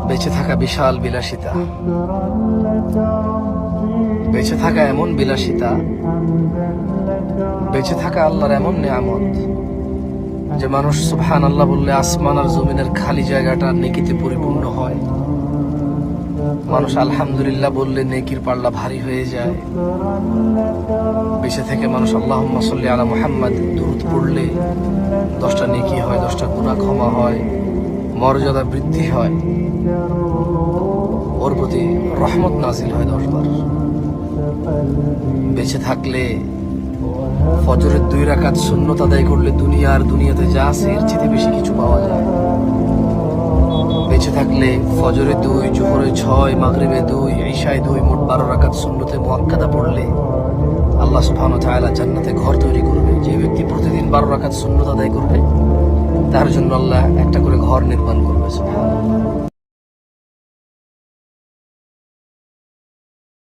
বেঁচে থাকা বিশাল বিলাসিতা, বেঁচে থাকা এমন বিলাসিতা, বেঁচে থাকা আল্লাহর এমন নিয়ামত যে মানুষ সুবহানাল্লাহ বললে আসমান আর জমিনের খালি জায়গাটা নেকিতে পরিপূর্ণ হয়। মানুষ আলহামদুলিল্লাহ বললে নেকির পাল্লা ভারী হয়ে যায়। বেঁচে থেকে মানুষ আল্লাহুম্মা সাল্লি আলা মুহাম্মাদ দুরূদ পড়লে 10টা নেকি হয়, 10টা গুনাহ ক্ষমা হয়, মর্যাদা বৃদ্ধি হয়, ওর প্রতি রহমত নাজিল হয় 10 বার। বেঁচে থাকলে ফজরের 2 রাকাত সুন্নত আদায় করলে দুনিয়াতে যা আছে এর চেয়ে বেশি কিছু পাওয়া যায়। বেঁচে থাকলে ফজরে 2, জোহরে 6, মাগরিবে 2, ইশায় 2, মোট 12 রাকাত সুন্নতে মুআক্কাদা পড়লে আল্লাহ সুবহানাহু ওয়া তাআলা জান্নাতে ঘর তৈরি করবে। যে ব্যক্তি প্রতিদিন 12 রাকাত সুন্নত আদায় করবে তার জন্য আল্লাহ একটা করে ঘর নির্মাণ করবে। সুবহানাল্লাহ।